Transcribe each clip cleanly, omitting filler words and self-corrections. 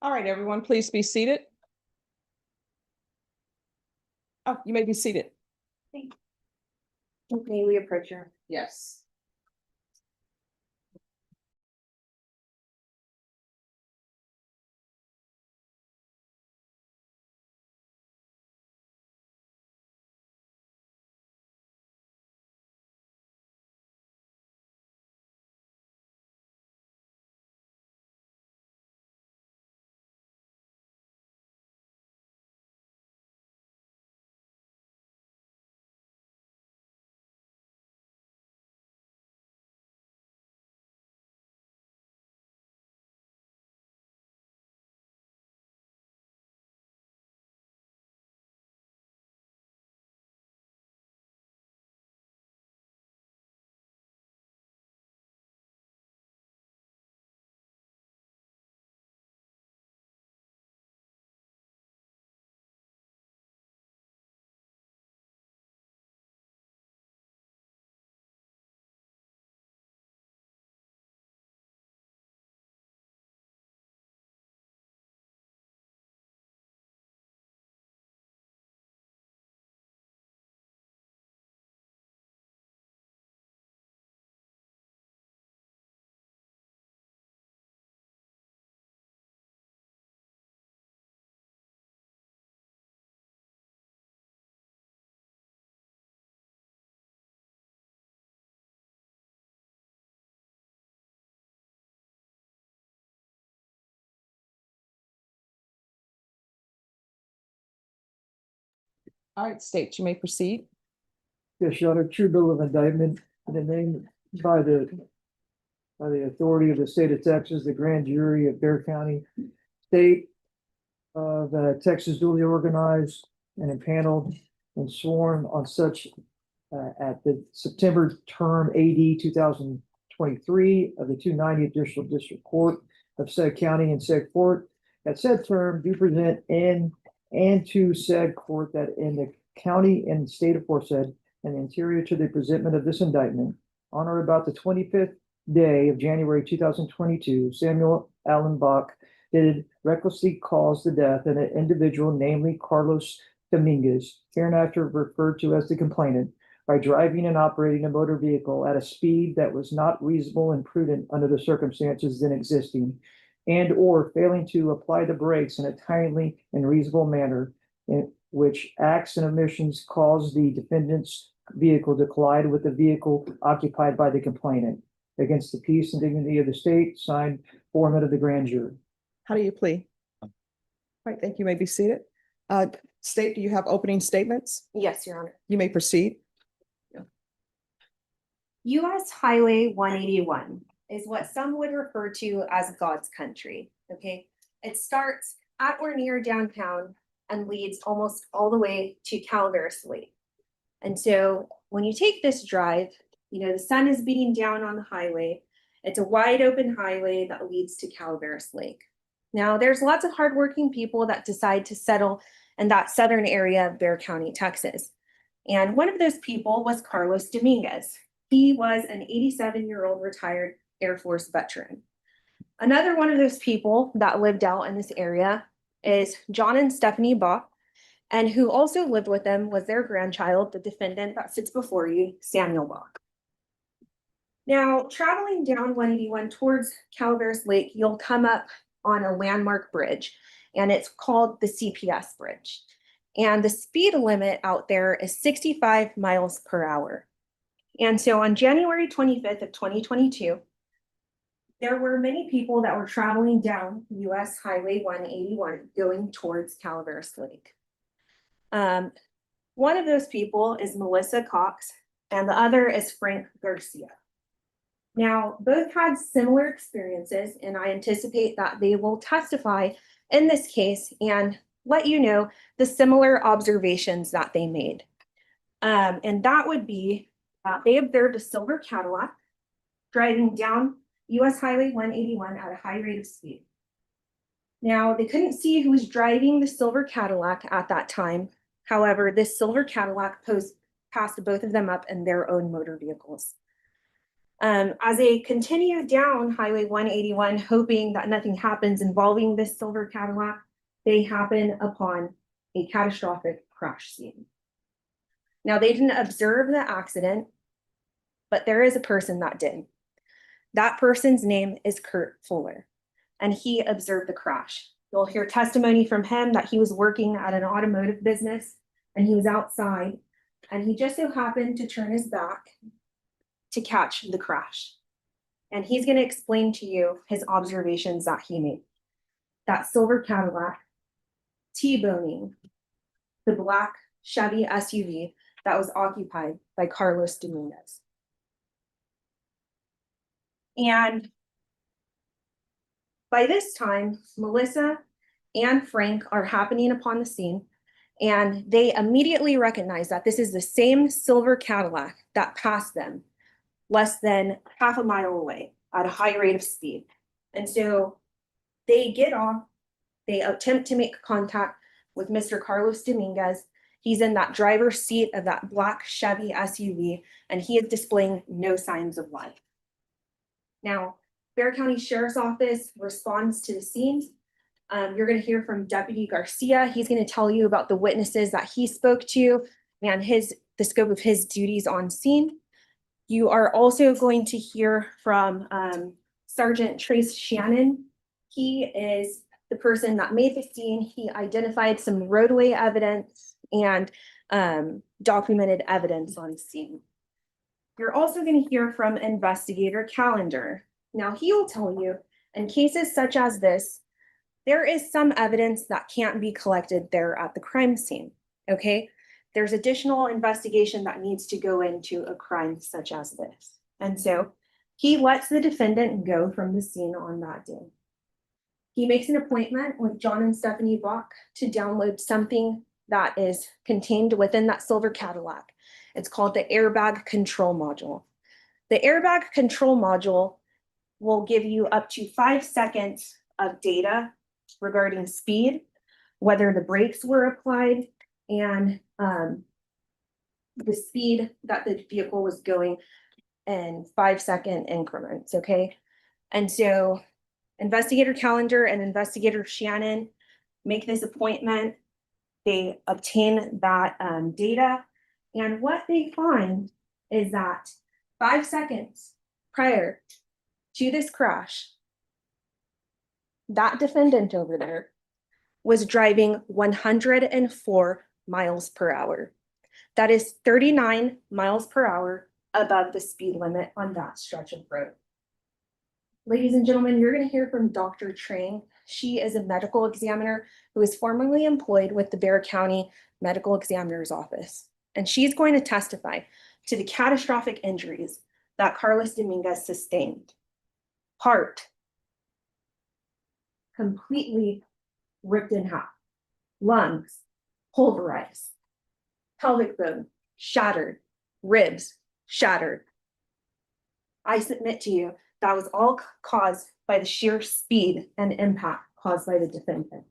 All right, everyone, please be seated. Oh, you may be seated. Okay, we approach her. Yes. All right, state, you may proceed. Yes, Your Honor, true bill of indictment in the name by the authority of the state of Texas, the grand jury of Bexar County State of Texas duly organized and impaneled and sworn on such at the September term AD 2023 of the 290th Judicial District Court of said county and said court. At said term, do present in and to said court that in the county and state aforesaid and anterior to the presentment of this indictment, on or about the 25th day of January 2022, Samuel Allen Bock did recklessly cause the death of an individual, namely Carlos Dominguez, hereinafter referred to as the complainant, by driving and operating a motor vehicle at a speed that was not reasonable and prudent under the circumstances then existing, and or failing to apply the brakes in a timely and reasonable manner, in which acts and omissions caused the defendant's vehicle to collide with the vehicle occupied by the complainant, against the peace and dignity of the state, signed foreman of the grand jury. How do you plead? All right, thank you. You may be seated. State, do you have opening statements? Yes, Your Honor. You may proceed. US Highway 181 is what some would refer to as God's country, okay? It starts at or near downtown and leads almost all the way to Calaveras Lake. And so when you take this drive, the sun is beating down on the highway. It's a wide open highway that leads to Calaveras Lake. Now, there's lots of hardworking people that decide to settle in that southern area of Bexar County, Texas. And one of those people was Carlos Dominguez. He was an 87-year-old retired Air Force veteran. Another one of those people that lived out in this area is John and Stephanie Bock, and who also lived with them was their grandchild, the defendant that sits before you, Samuel Bock. Now, traveling down 181 towards Calaveras Lake, you'll come up on a landmark bridge, and it's called the CPS Bridge. And the speed limit out there is 65 miles per hour. And so on January 25th of 2022, there were many people that were traveling down US Highway 181 going towards Calaveras Lake. One of those people is Melissa Cox, and the other is Frank Garcia. Now, both had similar experiences, and I anticipate that they will testify in this case and let you know the similar observations that they made. And that would be they observed a silver Cadillac driving down US Highway 181 at a high rate of speed. Now, they couldn't see who was driving the silver Cadillac at that time. However, this silver Cadillac passed both of them up in their own motor vehicles. As they continue down Highway 181, hoping that nothing happens involving this silver Cadillac, they happen upon a catastrophic crash scene. Now, they didn't observe the accident, but there is a person that did. That person's name is Kurt Fuller, and he observed the crash. You'll hear testimony from him that he was working at an automotive business and he was outside, and he just so happened to turn his back to catch the crash. And he's going to explain to you his observations that he made. That silver Cadillac T-boning the black Chevy SUV that was occupied by Carlos Dominguez. And by this time, Melissa and Frank are happening upon the scene, and they immediately recognize that this is the same silver Cadillac that passed them less than half a mile away at a high rate of speed. And so they get off, they attempt to make contact with Mr. Carlos Dominguez. He's in that driver's seat of that black Chevy SUV, and he is displaying no signs of life. Now, Bexar County Sheriff's Office responds to the scene. You're going to hear from Deputy Garcia. He's going to tell you about the witnesses that he spoke to and the scope of his duties on scene. You are also going to hear from Sergeant Trace Shannon. He is the person that made the scene. He identified some roadway evidence and documented evidence on scene. You're also going to hear from Investigator Callender. Now, he will tell you, in cases such as this, there is some evidence that can't be collected there at the crime scene, okay? There's additional investigation that needs to go into a crime such as this. And so he lets the defendant go from the scene on that day. He makes an appointment with John and Stephanie Bock to download something that is contained within that silver Cadillac. It's called the airbag control module. The airbag control module will give you up to 5 seconds of data regarding speed, whether the brakes were applied, and the speed that the vehicle was going in 5-second increments, okay? And so Investigator Callender and Investigator Shannon make this appointment. They obtain that data, and what they find is that 5 seconds prior to this crash, that defendant over there was driving 104 miles per hour. That is 39 miles per hour above the speed limit on that stretch of road. Ladies and gentlemen, you're going to hear from Dr. Trang. She is a medical examiner who is formerly employed with the Bexar County Medical Examiner's Office. And she's going to testify to the catastrophic injuries that Carlos Dominguez sustained. Heart completely ripped in half. Lungs pulverized. Pelvic bone shattered. Ribs shattered. I submit to you that was all caused by the sheer speed and impact caused by the defendant.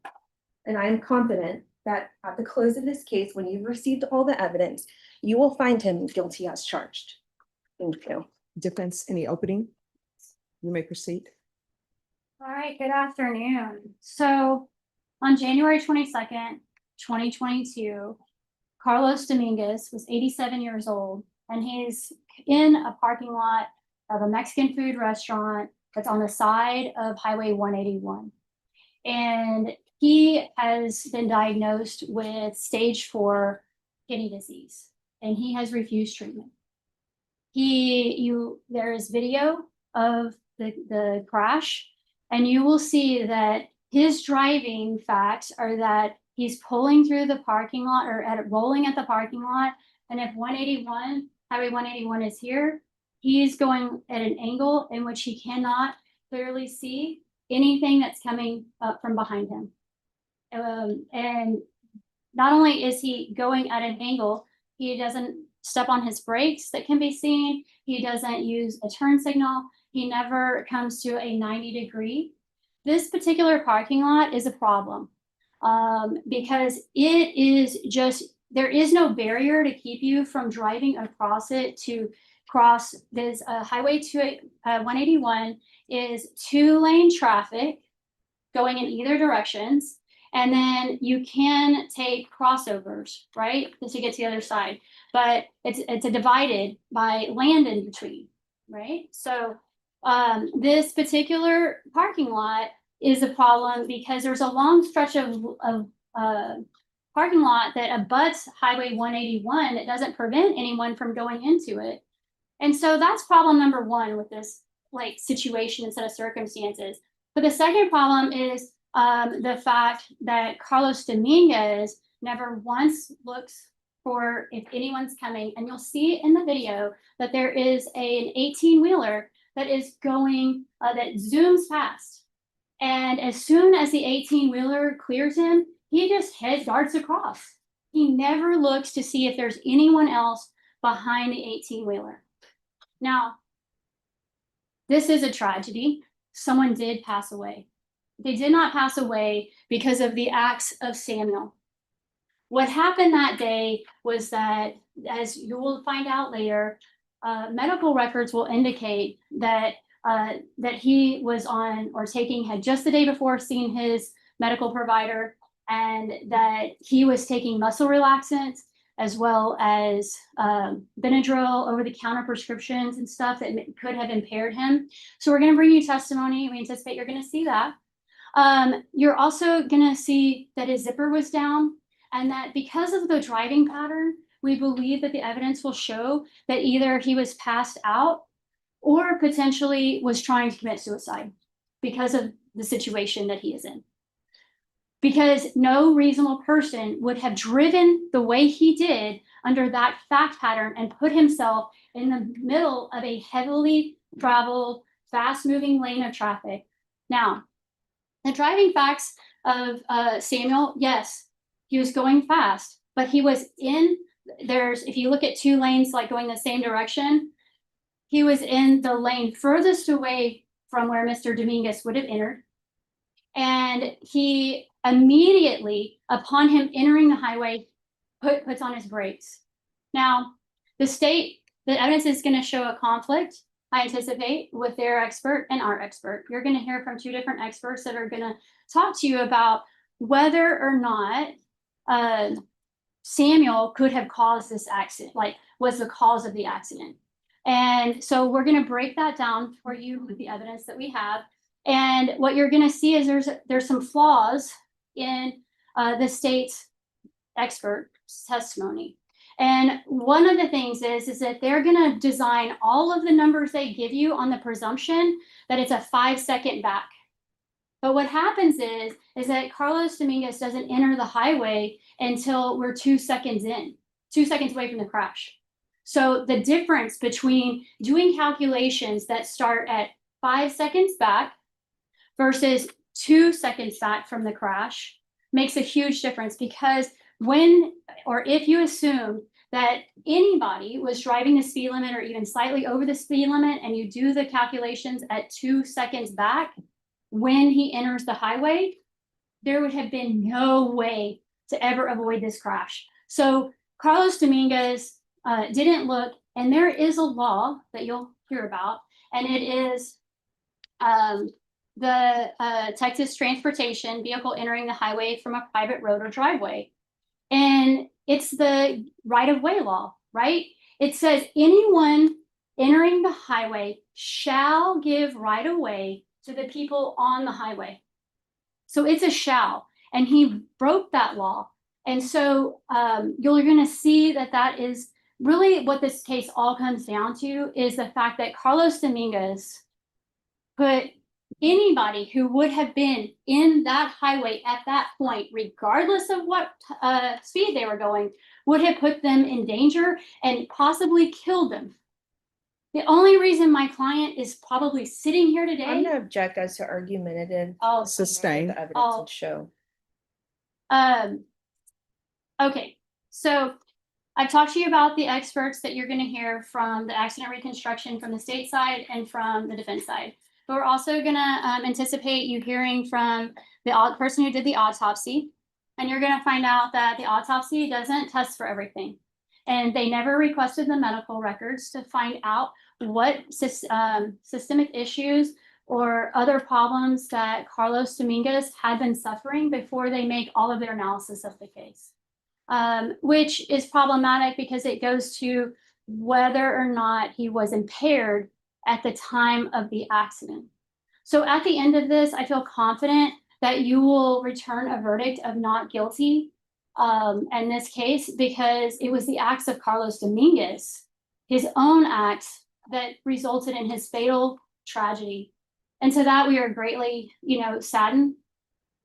And I am confident that at the close of this case, when you've received all the evidence, you will find him guilty as charged. Thank you. Defense, any opening? You may proceed. All right, good afternoon. So on January 22nd, 2022, Carlos Dominguez was 87 years old, and he's in a parking lot of a Mexican food restaurant that's on the side of Highway 181. And he has been diagnosed with stage 4 kidney disease, and he has refused treatment. There is video of the crash, and you will see that his driving facts are that he's pulling through the parking lot or rolling at the parking lot. And if Highway 181 is here, he's going at an angle in which he cannot clearly see anything that's coming up from behind him. And not only is he going at an angle, he doesn't step on his brakes that can be seen. He doesn't use a turn signal. He never comes to a 90-degree. This particular parking lot is a problem because it is just, there is no barrier to keep you from driving across it to cross this highway 181 is 2-lane traffic going in either directions. And then you can take crossovers, right, to get to the other side. But it's a divided by land in between, right? So this particular parking lot is a problem because there's a long stretch of parking lot that abuts Highway 181 that doesn't prevent anyone from going into it. And so that's problem number one with this like situation and set of circumstances. But the second problem is the fact that Carlos Dominguez never once looks for if anyone's coming. And you'll see in the video that there is an 18-wheeler that is going, that zooms past. And as soon as the 18-wheeler clears him, he just darts across. He never looks to see if there's anyone else behind the 18-wheeler. Now, this is a tragedy. Someone did pass away. They did not pass away because of the acts of Samuel. What happened that day was that, as you will find out later, medical records will indicate that that he was on or taking, had just the day before seen his medical provider, and that he was taking muscle relaxants as well as Benadryl over-the-counter prescriptions and stuff that could have impaired him. So we're going to bring you testimony. We anticipate you're going to see that. You're also going to see that his zipper was down, and that because of the driving pattern, we believe that the evidence will show that either he was passed out or potentially was trying to commit suicide because of the situation that he is in. Because no reasonable person would have driven the way he did under that fact pattern and put himself in the middle of a heavily traveled, fast-moving lane of traffic. Now, the driving facts of Samuel, yes, he was going fast, but he was in, if you look at two lanes like going the same direction, he was in the lane furthest away from where Mr. Dominguez would have entered. And he immediately, upon him entering the highway, puts on his brakes. Now, the evidence is going to show a conflict, I anticipate, with their expert and our expert. You're going to hear from two different experts that are going to talk to you about whether or not Samuel could have caused this accident, like was the cause of the accident. And so we're going to break that down for you with the evidence that we have. And what you're going to see is there's some flaws in the state's expert testimony. And one of the things is that they're going to design all of the numbers they give you on the presumption that it's a 5-second back. But what happens is that Carlos Dominguez doesn't enter the highway until we're 2 seconds in, 2 seconds away from the crash. So the difference between doing calculations that start at 5 seconds back versus 2 seconds back from the crash makes a huge difference, because when, or if you assume that anybody was driving the speed limit or even slightly over the speed limit, and you do the calculations at 2 seconds back when he enters the highway, there would have been no way to ever avoid this crash. So Carlos Dominguez didn't look, and there is a law that you'll hear about, and it is the Texas Transportation Vehicle Entering the Highway from a Private Road or Driveway. And it's the right-of-way law, right? It says anyone entering the highway shall give right-of-way to the people on the highway. So it's a shall, and he broke that law. And so you're going to see that that is really what this case all comes down to, is the fact that Carlos Dominguez put anybody who would have been in that highway at that point, regardless of what speed they were going, would have put them in danger and possibly killed them. The only reason my client is probably sitting here today. I'm gonna object as to argumentative. Oh, Sustain. The evidence Oh. would show. Okay, so I've talked to you about the experts that you're going to hear from the accident reconstruction from the state side and from the defense side. But we're also going to anticipate you hearing from the person who did the autopsy. And you're going to find out that the autopsy doesn't test for everything. And they never requested the medical records to find out what systemic issues or other problems that Carlos Dominguez had been suffering before they make all of their analysis of the case. Which is problematic because it goes to whether or not he was impaired at the time of the accident. So at the end of this, I feel confident that you will return a verdict of not guilty in this case, because it was the acts of Carlos Dominguez, his own acts, that resulted in his fatal tragedy. And to that we are greatly, saddened,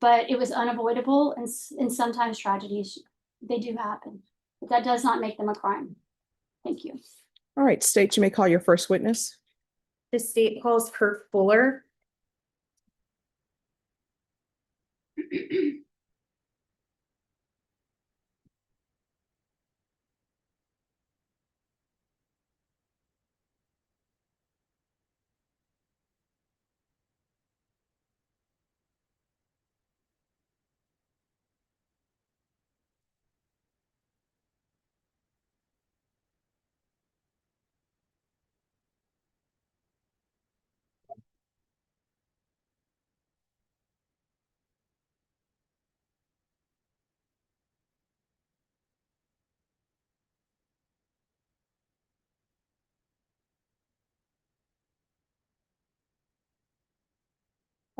but it was unavoidable, and sometimes tragedies, they do happen, but that does not make them a crime. Thank you. All right, state, you may call your first witness. The state calls Kurt Fuller.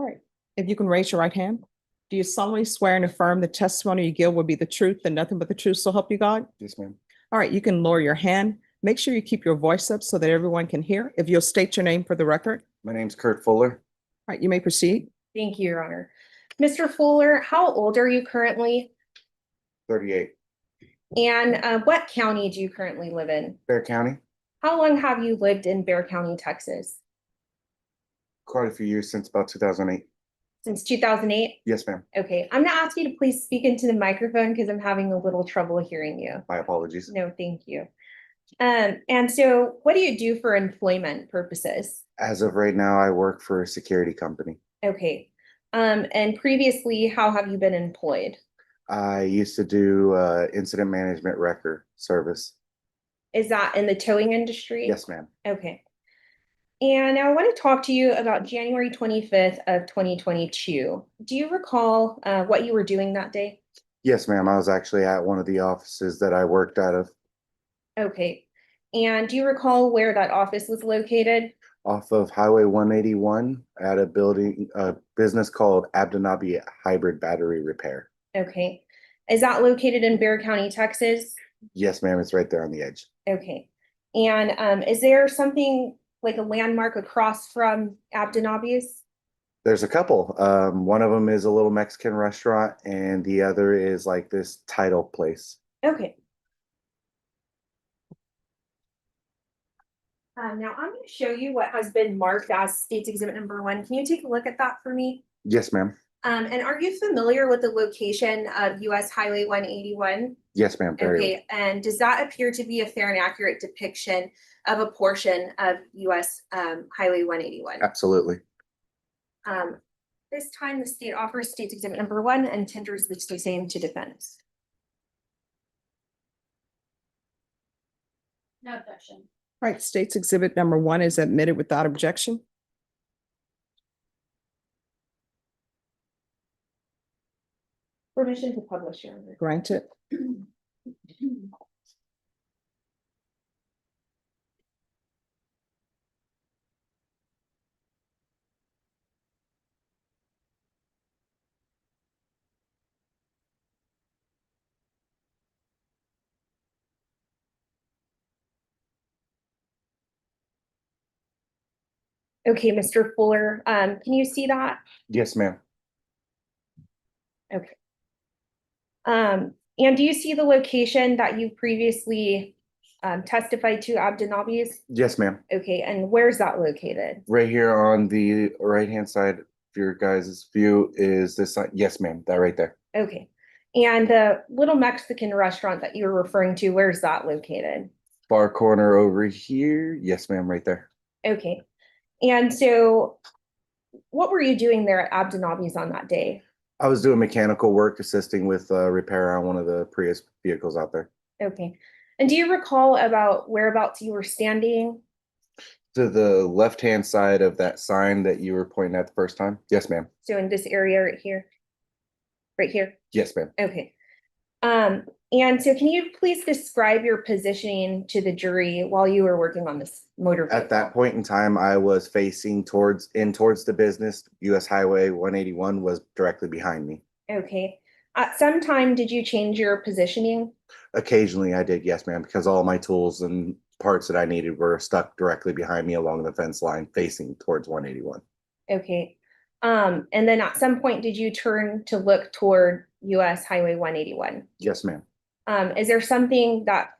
All right, if you can raise your right hand. Do you solemnly swear and affirm the testimony you give will be the truth and nothing but the truth, so help you God? Yes, ma'am. All right, you can lower your hand. Make sure you keep your voice up so that everyone can hear. If you'll state your name for the record. My name's Kurt Fuller. All right, you may proceed. Thank you, Your Honor. Mr. Fuller, how old are you currently? 38, And what county do you currently live in? Bear County. How long have you lived in Bear County, Texas? Quite a few years, since about 2008. Since 2008? Yes, ma'am. Okay, I'm gonna ask you to please speak into the microphone because I'm having a little trouble hearing you. My apologies. No, thank you. And so what do you do for employment purposes? As of right now, I work for a security company. Okay. And previously, how have you been employed? I used to do incident management wrecker service. Is that in the towing industry? Yes, ma'am. Okay. And I want to talk to you about January 25th of 2022. Do you recall what you were doing that day? Yes, ma'am. I was actually at one of the offices that I worked out of, Okay. And do you recall where that office was located? off of Highway 181 at a business called Abdanabi Hybrid Battery Repair. Okay. Is that located in Bear County, Texas? Yes, ma'am. It's right there on the edge. Okay. And is there something like a landmark across from Abdanabi's? There's a couple. One of them is a little Mexican restaurant, and the other is like this title place. Okay. Now I'm going to show you what has been marked as State's Exhibit number 1. Can you take a look at that for me? Yes, ma'am. And are you familiar with the location of US Highway 181? Yes, ma'am. Very Okay, and does that appear to be a fair and accurate depiction of a portion of US Highway 181? Absolutely. This time the state offers State's Exhibit number 1 and tenders the same to defense. No objection. All right, state's exhibit number 1 is admitted without objection. Permission to publish, Your Honor. Granted. Okay, Mr. Fuller, can you see that? Yes, ma'am. Okay. And do you see the location that you previously testified to, Abdanabi's? Yes, ma'am. Okay, and where's that located? Right here on the right-hand side of your guys' view is this sign. Yes, ma'am. That right there. Okay. And the little Mexican restaurant that you were referring to, where's that located? Far corner over here. Yes, ma'am. Right there. Okay. And so what were you doing there at Abdanabi's on that day? I was doing mechanical work, assisting with repair on one of the Prius vehicles out there. Okay. And do you recall about whereabouts you were standing? To the left-hand side of that sign that you were pointing at the first time? Yes, ma'am. So in this area right here? Right here? Yes, ma'am. Okay. And so can you please describe your positioning to the jury while you were working on this motor vehicle? At that point in time, I was facing towards the business. US Highway 181 was directly behind me. Okay. At some time, did you change your positioning? Occasionally I did, yes, ma'am, because all my tools and parts that I needed were stuck directly behind me along the fence line facing towards 181. Okay. And then at some point, did you turn to look toward US Highway 181? Yes, ma'am. Is there something that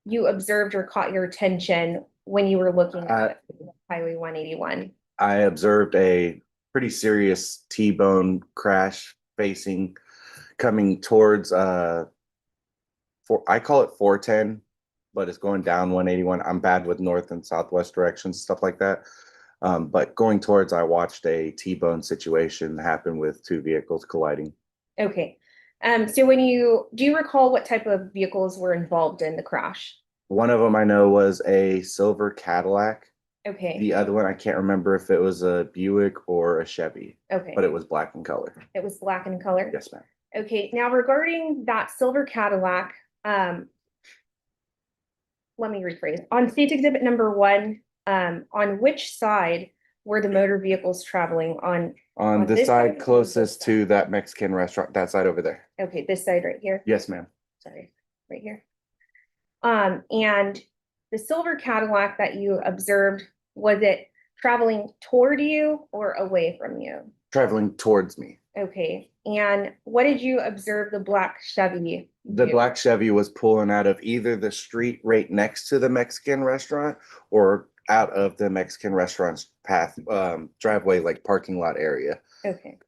you observed or caught your attention when you were looking at Highway 181? I observed a pretty serious T-bone crash coming towards I call it 410, but it's going down 181. I'm bad with north and southwest directions, stuff like that. But going towards, I watched a T-bone situation happen with two vehicles colliding. Okay. So do you recall what type of vehicles were involved in the crash? One of them I know was a silver Cadillac. Okay, The other one, I can't remember if it was a Buick or a Chevy, okay. but it was black in color. It was black in color? Yes, ma'am. Okay, now regarding that silver Cadillac, let me rephrase. On state exhibit number 1, on which side were the motor vehicles traveling on? On On the this side or side this closest side? to that Mexican restaurant, that side over there. Okay, this side right here? Yes, ma'am. Sorry, right here. And the silver Cadillac that you observed, was it traveling toward you or away from you? Traveling towards me. Okay, and what did you observe the black Chevy The do? black Chevy was pulling out of either the street right next to the Mexican restaurant or out of the Mexican restaurant's driveway, like parking lot area. Okay,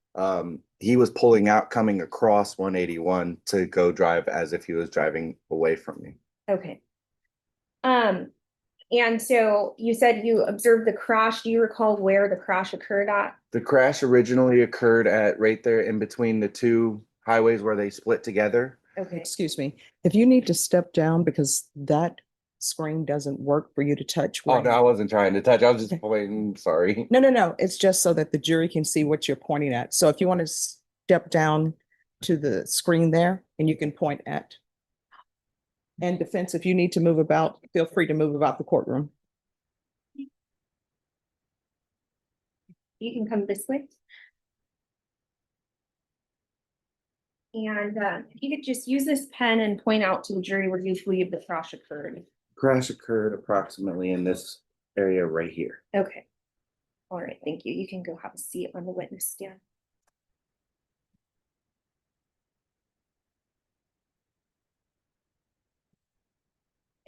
He was pulling out, coming across 181 to go drive as if he was driving away from me. okay. And so you said you observed the crash. Do you recall where the crash occurred at? The crash originally occurred at right there in between the two highways where they split together. Okay, Excuse me, if you need to step down because that screen doesn't work for you to touch. Oh, where- no, I wasn't trying to touch. I was just pointing. Sorry. No, it's just so that the jury can see what you're pointing at. So if you want to step down to the screen there and you can point at. And defense, if you need to move about, feel free to move about the courtroom. you can come this way. And if you could just use this pen and point out to the jury where you believe the crash occurred. Crash occurred approximately in this area right here. Okay. All right, thank you. You can go have a seat on the witness stand.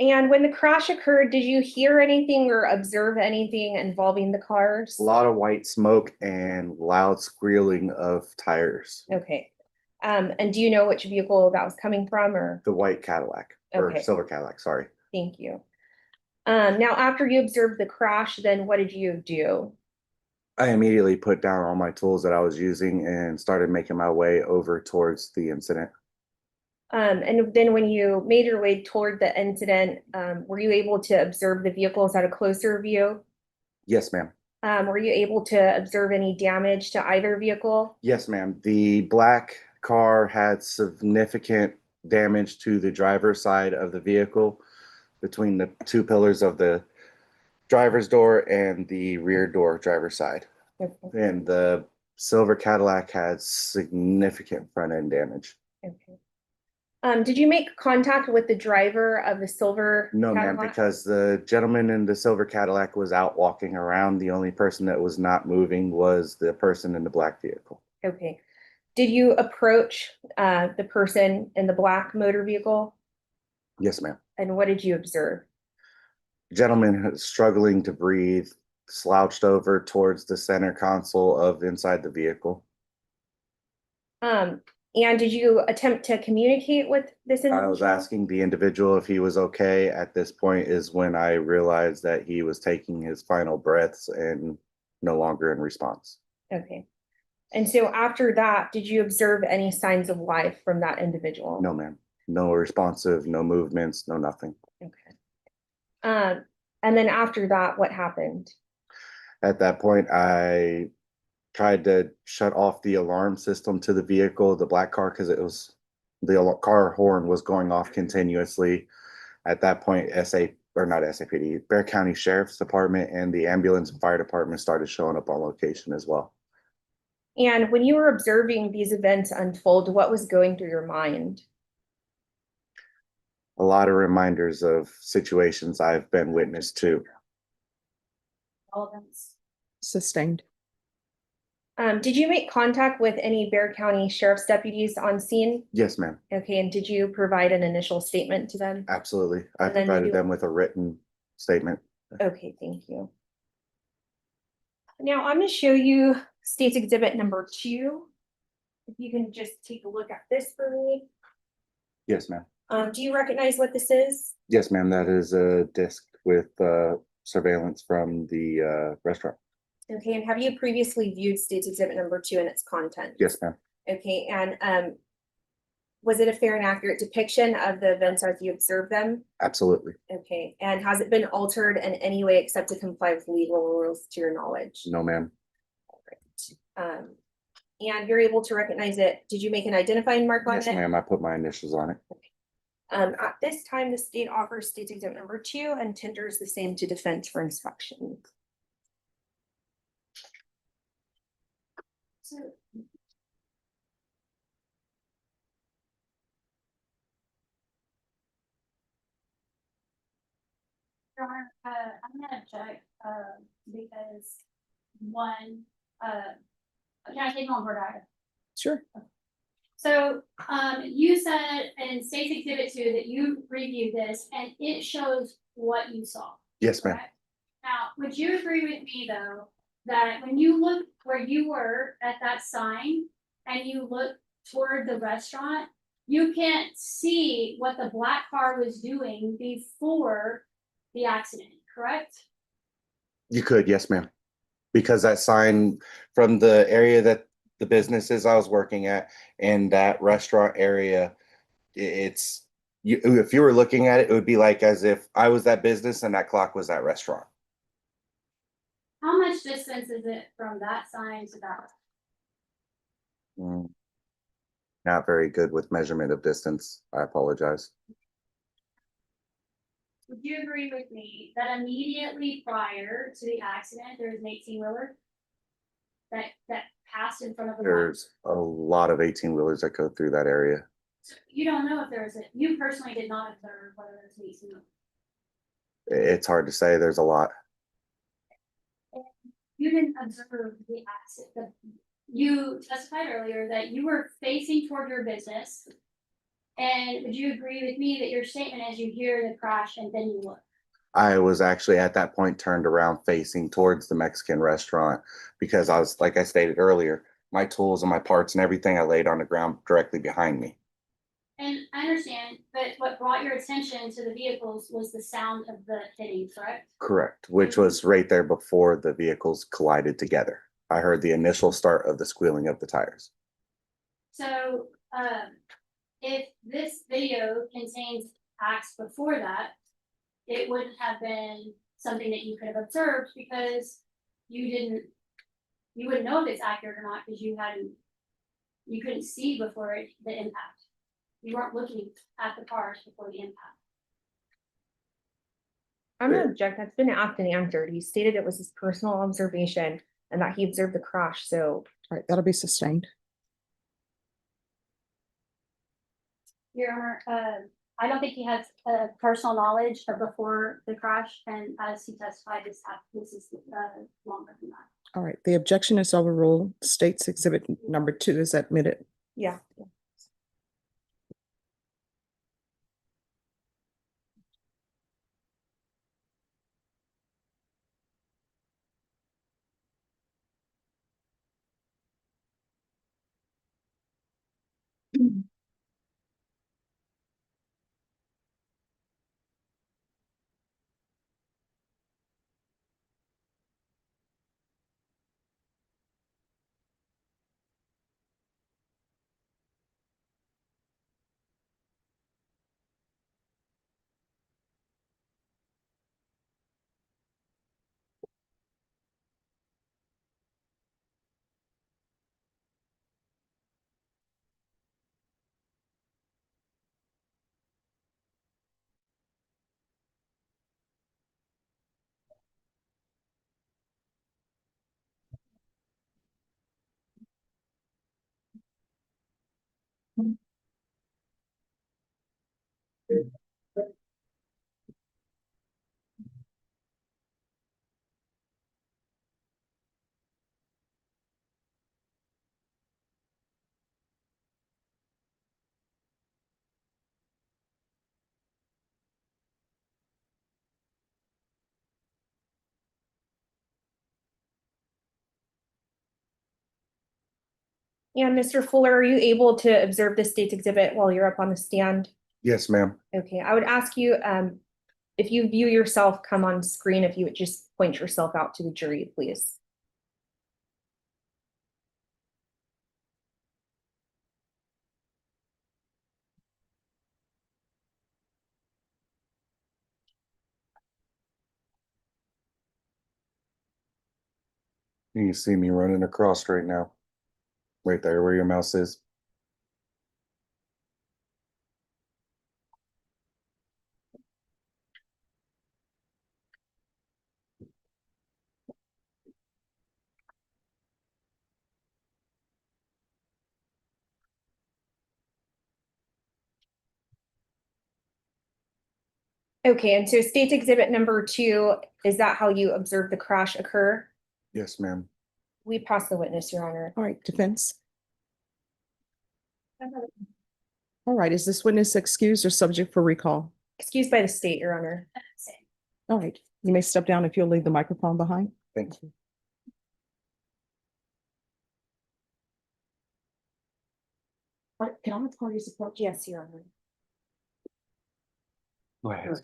And when the crash occurred, did you hear anything or observe anything involving the cars? A lot of white smoke and loud squealing of tires. Okay. And do you know which vehicle that was coming from, or? The white Cadillac or Okay. silver Cadillac, sorry. Thank you. Now after you observed the crash, then what did you do? I immediately put down all my tools that I was using and started making my way over towards the incident. And then when you made your way toward the incident, were you able to observe the vehicles at a closer view? Yes, ma'am. Were you able to observe any damage to either vehicle? Yes, ma'am. The black car had significant damage to the driver's side of the vehicle between the two pillars of the driver's door and the rear door driver's side. Okay. And the silver Cadillac had significant front end damage. Okay. Did you make contact with the driver of the silver No, ma'am, Cadillac? because the gentleman in the silver Cadillac was out walking around. The only person that was not moving was the person in the black vehicle. Okay. Did you approach the person in the black motor vehicle? Yes, ma'am. And what did you observe? Gentleman struggling to breathe, slouched over towards the center console of inside the vehicle. And did you attempt to communicate with this individual? I was asking the individual if he was okay. At this point is when I realized that he was taking his final breaths and no longer in response. Okay. And so after that, did you observe any signs of life from that individual? No, ma'am. no responsive, no movements, no nothing. Okay. And then after that, what happened? At that point, I tried to shut off the alarm system to the vehicle, the black car, because car horn was going off continuously. At that point, not SAPD, Bear County Sheriff's Department and the ambulance and fire department started showing up on location as well. And when you were observing these events unfold, what was going through your mind? A lot of reminders of situations I've been witness to. Relevance. Sustained. Did you make contact with any Bear County Sheriff's deputies on scene? Yes, ma'am. Okay, and did you provide an initial statement to them? Absolutely. I And then provided you- them with a written statement. Okay, thank you. Now I'm gonna show you State's Exhibit number 2. If you can just take a look at this for me. Yes, ma'am. Do you recognize what this is? Yes, ma'am. That is a disc with surveillance from the restaurant. Okay, and have you previously viewed State's Exhibit number 2 and its content? Yes, ma'am. Okay, and was it a fair and accurate depiction of the events as you observed them? Absolutely. Okay, and has it been altered in any way except to comply with legal rules to your knowledge? No, ma'am. And you're able to recognize it. Did you make an identifying mark on Yes, it? ma'am. I put my initials on it. At this time, the state offers State's Exhibit number 2 and tenders the same to defense for inspection. So. Your Honor, I'm gonna object, because one, can I take on board item? Sure. So, you said in State's Exhibit 2 that you reviewed this and it shows what you saw, Yes, ma'am. correct? Now, would you agree with me though, that when you look where you were at that sign and you look toward the restaurant, you can't see what the black car was doing before the accident, correct? You could, yes, ma'am. Because that sign from the area that the businesses I was working at and that restaurant area, it's you. If you were looking at it, it would be like as if I was that business and that clock was that restaurant. How much distance is it from that sign to that? Not very good with measurement of distance. I apologize. Would you agree with me that immediately prior to the accident, there was an 18-wheeler that passed in front of the car? There's a lot of 18-wheelers that go through that area. So you don't know if there was you personally did not observe whether there was an 18-wheeler. It's hard to say. There's a lot. You didn't observe the accident. You testified earlier that you were facing toward your business. And would you agree with me that your statement is you hear the crash and then you look? I was actually at that point turned around facing towards the Mexican restaurant because I was, like I stated earlier, my tools and my parts and everything I laid on the ground directly behind me. And I understand, but what brought your attention to the vehicles was the sound of the hitting, correct? Correct, which was right there before the vehicles collided together. I heard the initial start of the squealing of the tires. So, if this video contains acts before that, it wouldn't have been something that you could have observed because you wouldn't know if it's accurate or not because you couldn't see before the impact. You weren't looking at the cars before the impact. I'm gonna object. That's been asked and answered. He stated it was his personal observation and that he observed the crash, so. All right, that'll be sustained. Your Honor, I don't think he has personal knowledge of before the crash, and as he testified, this is longer than that. All right, the objection is overruled. State's Exhibit number 2 is admitted. Yeah. And Mr. Fuller, are you able to observe the state's exhibit while you're up on the stand? Yes, ma'am. Okay, I would ask you, if you view yourself come on screen, if you would just point yourself out to the jury, please. You can see me running across right now. Right there where your mouse is. Okay, and so state's exhibit number 2, is that how you observed the crash occur? Yes, ma'am. We pass the witness, Your Honor. All right, defense. All right, is this witness excused or subject for recall? Excused by the state, Your Honor. All right, you may step down if you'll leave the microphone behind. Thank you. All right, can I have party support? Yes, Your Honor. Go ahead.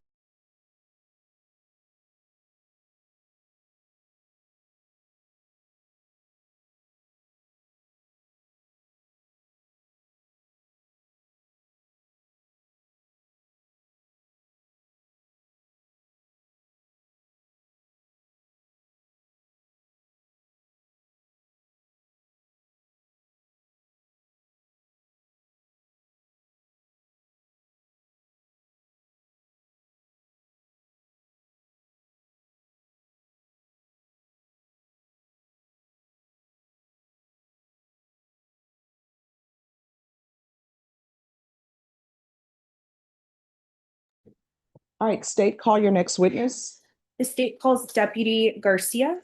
All right, state, call your next witness. The state calls Deputy Garcia.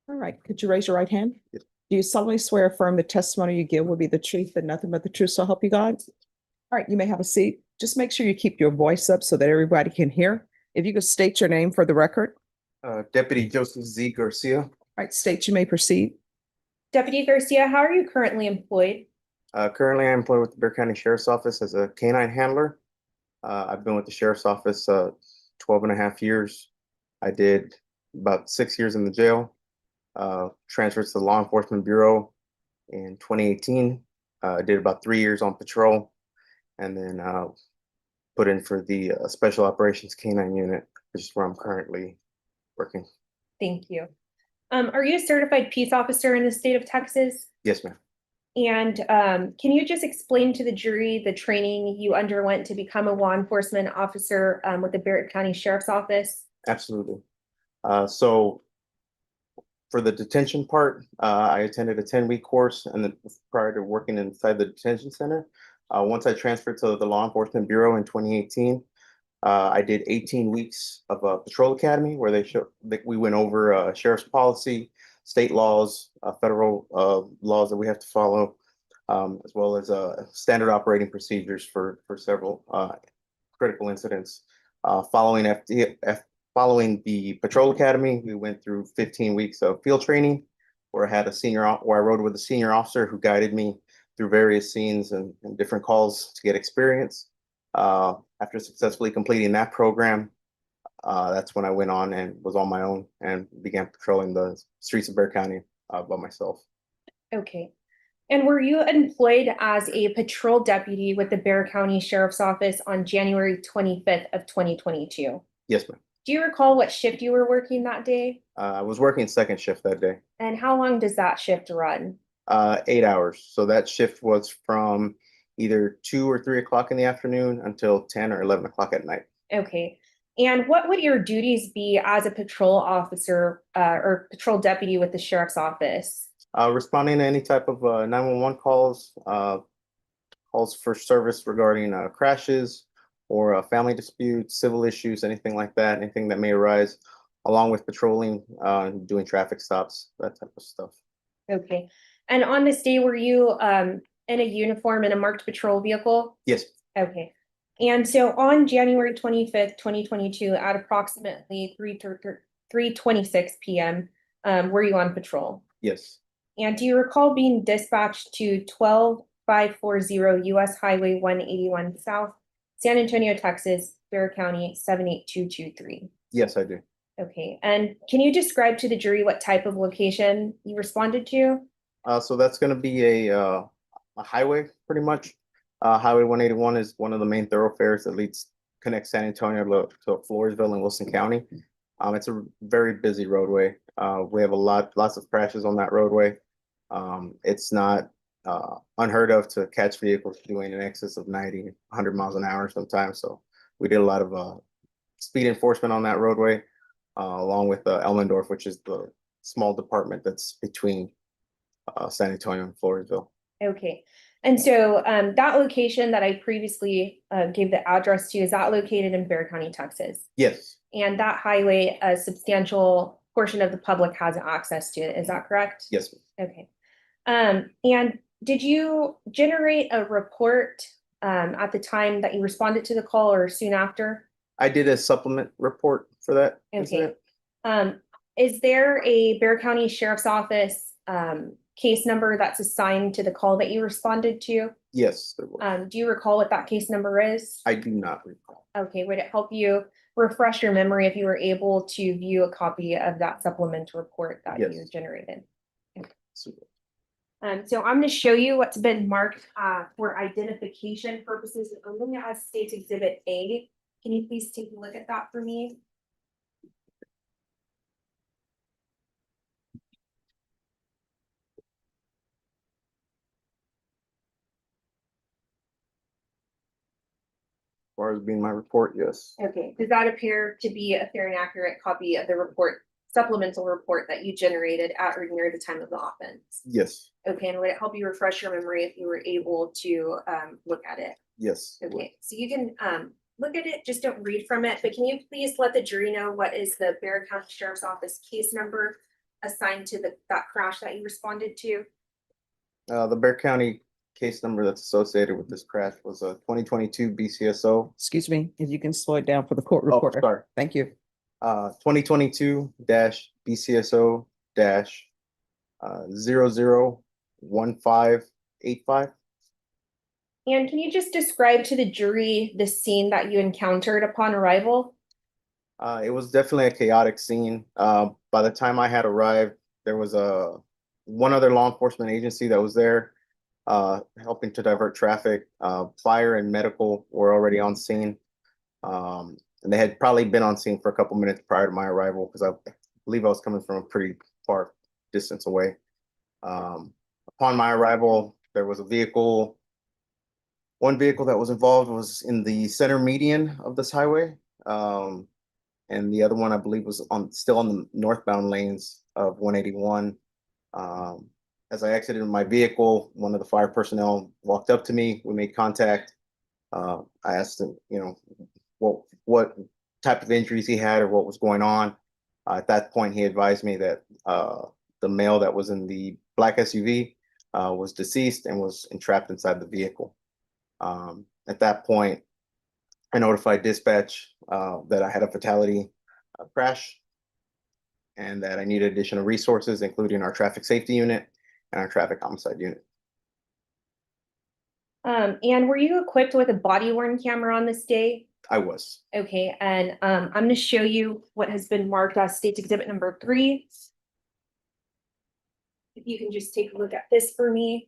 All right, could you raise your right hand? Yes. Do you solemnly swear or affirm the testimony you give will be the truth and nothing but the truth, so help you God? All right, you may have a seat. Just make sure you keep your voice up so that everybody can hear. If you could state your name for the record. Deputy Joseph Z. Garcia. All right, state, you may proceed. Deputy Garcia, how are you currently employed? Currently, I'm employed with the Bexar County Sheriff's Office as a canine handler. I've been with the Sheriff's Office 12 and a half years. I did about 6 years in the jail. Transferred to the Law Enforcement Bureau in 2018. I did about 3 years on patrol, and then put in for the Special Operations Canine Unit, which is where I'm currently working. Thank you. Are you a certified peace officer in the state of Texas? Yes, ma'am. And can you just explain to the jury the training you underwent to become a law enforcement officer with the Barrett County Sheriff's Office? Absolutely. So for the detention part, I attended a 10-week course, and then prior to working inside the detention center, once I transferred to the Law Enforcement Bureau in 2018, I did 18 weeks of a patrol academy where we went over sheriff's policy, state laws, federal laws that we have to follow, as well as standard operating procedures for several critical incidents. Following the patrol academy, we went through 15 weeks of field training where I rode with a senior officer who guided me through various scenes and different calls to get experience. After successfully completing that program, that's when I went on and was on my own and began patrolling the streets of Bexar County by myself. Okay. And were you employed as a patrol deputy with the Bexar County Sheriff's Office on January 25th of 2022? Yes, ma'am. Do you recall what shift you were working that day? I was working second shift that day. And how long does that shift run? 8 hours. So that shift was from either 2 or 3 o'clock in the afternoon until 10 or 11 o'clock at night. Okay. And what would your duties be as a patrol officer or patrol deputy with the sheriff's office? Responding to any type of 911 calls, calls for service regarding crashes or family disputes, civil issues, anything like that, anything that may arise, along with patrolling, doing traffic stops, that type of stuff. Okay. And on this day, were you in a uniform in a marked patrol vehicle? Yes, Okay. And so on January 25th, 2022, at approximately 3:26 p.m., were you on patrol? yes, And do you recall being dispatched to 12540 US Highway 181 South, San Antonio, Texas, Bexar County 78223? yes, I do. Okay. And can you describe to the jury what type of location you responded to? So that's going to be a highway, pretty much. Highway 181 is one of the main thoroughfares that connects San Antonio to Floresville and Wilson County. It's a very busy roadway. We have lots of crashes on that roadway. It's not unheard of to catch vehicles doing in excess of 90, 100 miles an hour sometimes. So we did a lot of speed enforcement on that roadway, along with Elmendorf, which is the small department that's between San Antonio and Floresville. Okay. And so that location that I previously gave the address to, is that located in Bexar County, Texas? Yes, And that highway, a substantial portion of the public has access to it. Is that correct? yes. Okay. And did you generate a report at the time that you responded to the call or soon after? I did a supplement report for that Okay. incident. Is there a Bexar County Sheriff's Office case number that's assigned to the call that you responded to? Yes, there was. Do you recall what that case number is? I do not recall. Okay, would it help you refresh your memory if you were able to view a copy of that supplemental report that you Yes. generated? Super. So I'm going to show you what's been marked for identification purposes only as State's Exhibit A. Can you please take a look at that for me? As far as being my report, yes. Okay, does that appear to be a fair and accurate copy of the report, supplemental report that you generated at or near the time of the offense? Yes, Okay, and would it help you refresh your memory if you were able to look at it? yes. Okay, so you can look at it, just don't read from it, but can you please let the jury know what is the Bexar County Sheriff's Office case number assigned to that crash that you responded to? The Bexar County case number that's associated with this crash was a 2022 BCSO. Excuse me, if you can slow it down for the court Oh, reporter. sorry. Thank you. 2022 BCSO 001585. And can you just describe to the jury the scene that you encountered upon arrival? It was definitely a chaotic scene. By the time I had arrived, there was one other law enforcement agency that was there, helping to divert traffic. Fire and medical were already on scene. And they had probably been on scene for a couple minutes prior to my arrival, because I believe I was coming from a pretty far distance away. Upon my arrival, there was a vehicle. One vehicle that was involved was in the center median of this highway. And the other one, I believe, was still on the northbound lanes of 181. As I exited my vehicle, one of the fire personnel walked up to me. We made contact. I asked him, what type of injuries he had or what was going on. At that point, he advised me that the male that was in the black SUV was deceased and was entrapped inside the vehicle. At that point, I notified dispatch that I had a fatality crash and that I needed additional resources, including our traffic safety unit and our traffic homicide unit. And were you equipped with a body worn camera on this day? I was. Okay, and I'm going to show you what has been marked as State's Exhibit number 3. If you can just take a look at this for me.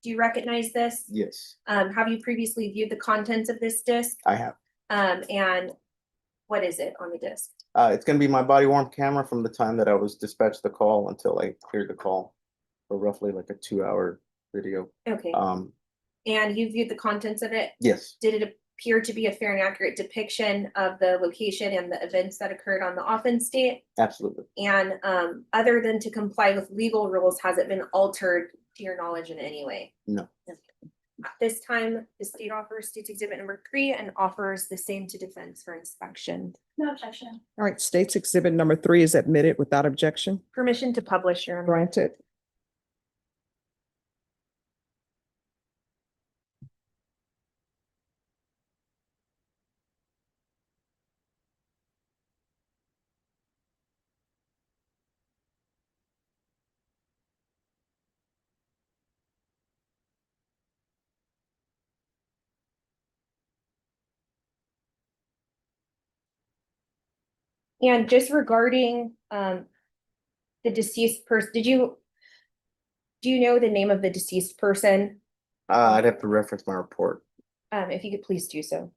Do you recognize this? Yes, Have you previously viewed the contents of this disc? I have. And what is it on the disc? It's going to be my body worn camera from the time that I was dispatched the call until I cleared the call. for roughly like a 2-hour video. Okay, And you viewed the contents of it? yes, Did it appear to be a fair and accurate depiction of the location and the events that occurred on the offense date? absolutely. And other than to comply with legal rules, has it been altered to your knowledge in any way? No. At this time, the state offers State's Exhibit number 3 and offers the same to defense for inspection. No objection. All right, State's Exhibit number 3 is admitted without objection. Permission to publish, Your Honor. Granted. And just regarding the deceased person, do you know the name of the deceased person? I'd have to reference my report. If you could please do so.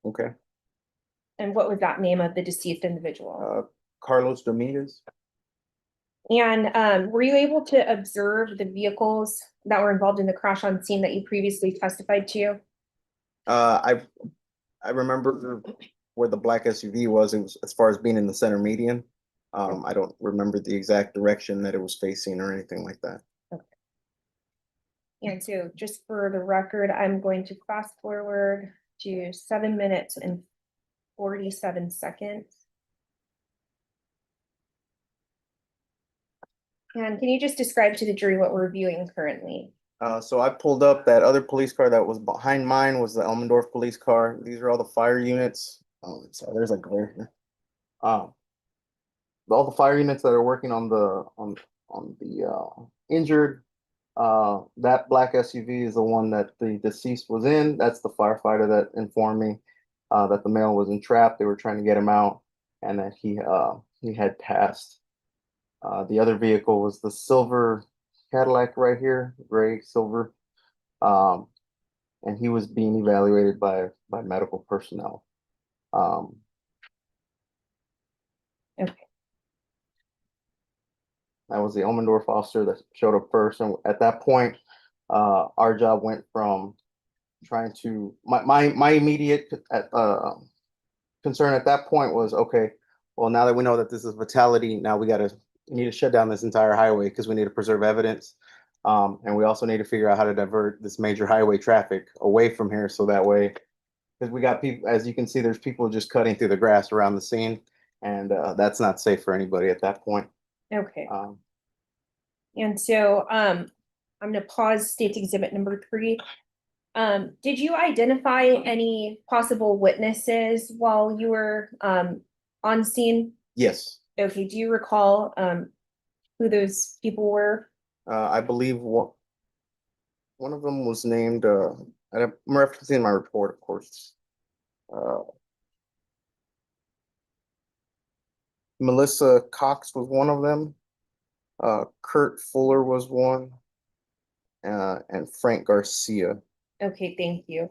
Okay. And what was that name of the deceased individual? Carlos Dominguez. And were you able to observe the vehicles that were involved in the crash on scene that you previously testified to? I remember where the black SUV was. It was as far as being in the center median. I don't remember the exact direction that it was facing or anything like that. And so just for the record, I'm going to fast forward to 7 minutes and 47 seconds. And can you just describe to the jury what we're viewing currently? So I pulled up that other police car that was behind mine was the Elmendorf police car. These are all the fire units. Oh, sorry, there's a glare here. All the fire units that are working on the injured. That black SUV is the one that the deceased was in. That's the firefighter that informed me that the male was entrapped. They were trying to get him out, and that he had passed. The other vehicle was the silver Cadillac right here, gray silver, and he was being evaluated by medical personnel. Okay. That was the Elmendorf officer that showed up first, and at that point, our job went from trying to my immediate concern at that point was, okay, well, now that we know that this is fatality, now we need to shut down this entire highway because we need to preserve evidence. And we also need to figure out how to divert this major highway traffic away from here. So that way, because we got people, as you can see, there's people just cutting through the grass around the scene. And that's not safe for anybody at that point. Okay. And so I'm gonna pause State's Exhibit number 3. Did you identify any possible witnesses while you were on scene? Yes. Okay, do you recall who those people were? I believe one of them was named, I'm referencing my report, of course. Melissa Cox was one of them. Kurt Fuller was one. And Frank Garcia. Okay, thank you.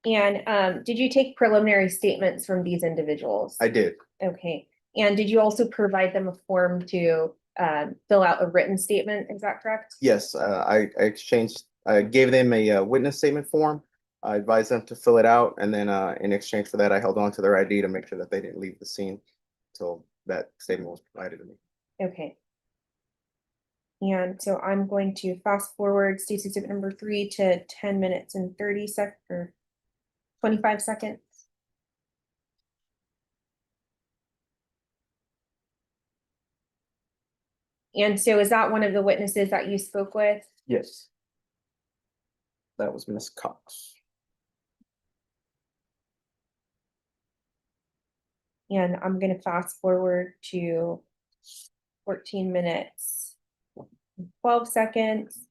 And did you take preliminary statements from these individuals? I did. Okay, and did you also provide them a form to fill out a written statement? Is that correct? Yes, I gave them a witness statement form. I advised them to fill it out, and then in exchange for that, I held on to their ID to make sure that they didn't leave the scene until that statement was provided to me. Okay. And so I'm going to fast forward State's Exhibit number 3 to 10 minutes and 30 seconds or 25 seconds. And so is that one of the witnesses that you spoke with? Yes. That was Miss Cox. And I'm gonna fast forward to 14 minutes, 12 seconds.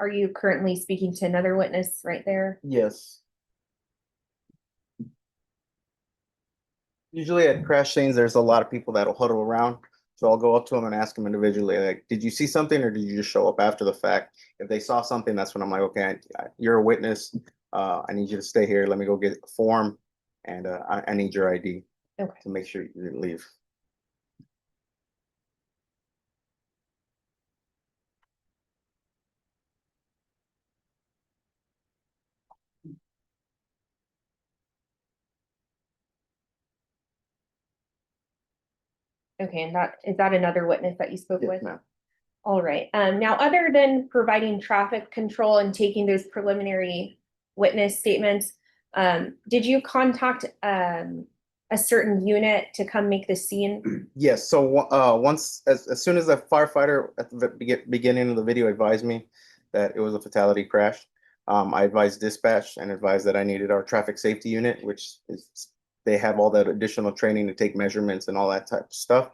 are you currently speaking to another witness right there? Yes. Usually at crash scenes, there's a lot of people that'll huddle around. So I'll go up to them and ask them individually, like, did you see something or did you just show up after the fact? If they saw something, that's when I'm like, okay, you're a witness. I need you to stay here. Let me go get a form and I need your ID Okay. to make sure you didn't leave. Okay, and is that another witness that you spoke Yes, with? ma'am. All right, now, other than providing traffic control and taking those preliminary witness statements, did you contact, a certain unit to come make the scene? Yes, so once as soon as the firefighter at the beginning of the video advised me that it was a fatality crash, I advised dispatch and advised that I needed our traffic safety unit, which is they have all that additional training to take measurements and all that type of stuff.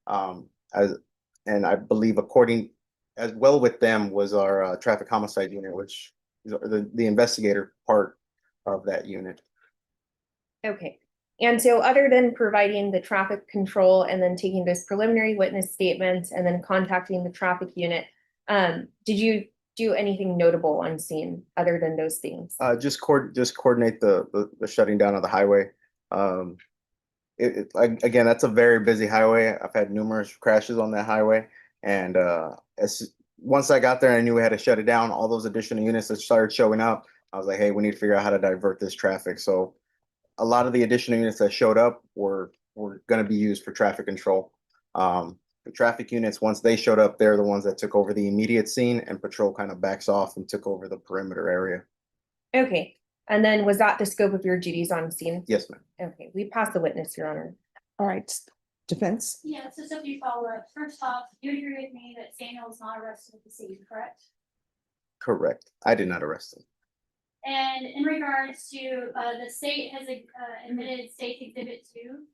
And I believe according as well with them was our traffic homicide unit, which is the investigator part of that unit. Okay, and so other than providing the traffic control and then taking those preliminary witness statements and then contacting the traffic unit, did you do anything notable on scene other than those things? Just coordinate the shutting down of the highway. Again, that's a very busy highway. I've had numerous crashes on that highway, and once I got there, I knew we had to shut it down. All those additional units that started showing up, I was like, hey, we need to figure out how to divert this traffic. So a lot of the additional units that showed up were going to be used for traffic control. The traffic units, once they showed up, they're the ones that took over the immediate scene, and patrol kind of backs off and took over the perimeter area. Okay, and then was that the scope of your duties on scene? Yes, ma'am. Okay, we passed the witness, Your Honor. All right, defense? Yeah, so a few follow-ups. First off, you agree with me that Samuel was not arrested at the scene, correct? Correct. I did not arrest him. And in regards to, the state has admitted State Exhibit 2,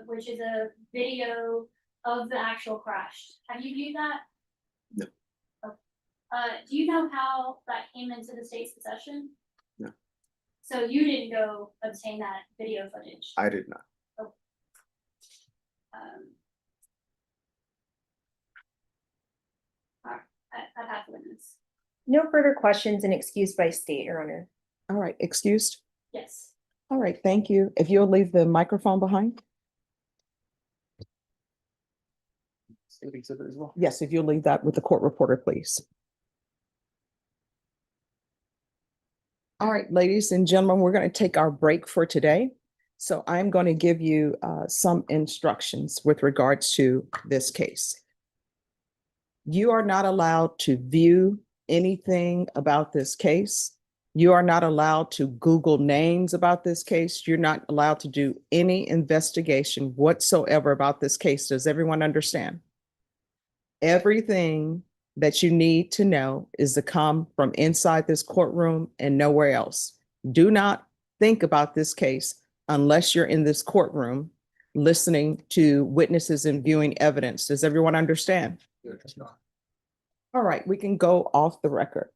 which is a video of the actual crash. Have you viewed that? No. Okay. Do you know how that came into the state's possession? No. So you didn't go obtain that video footage? I did not. All right, I have the witness. No further questions and excused by state, Your Honor. All right, excused? Yes. All right, thank you. If you'll leave the microphone behind? State exhibit as well. Yes, if you'll leave that with the court reporter, please. All right, ladies and gentlemen, we're going to take our break for today. So I'm going to give you some instructions with regards to this case. You are not allowed to view anything about this case. You are not allowed to Google names about this case. You're not allowed to do any investigation whatsoever about this case. Does everyone understand? Everything that you need to know is to come from inside this courtroom and nowhere else. Do not think about this case unless you're in this courtroom listening to witnesses and viewing evidence. Does everyone understand? All right, we can go off the record.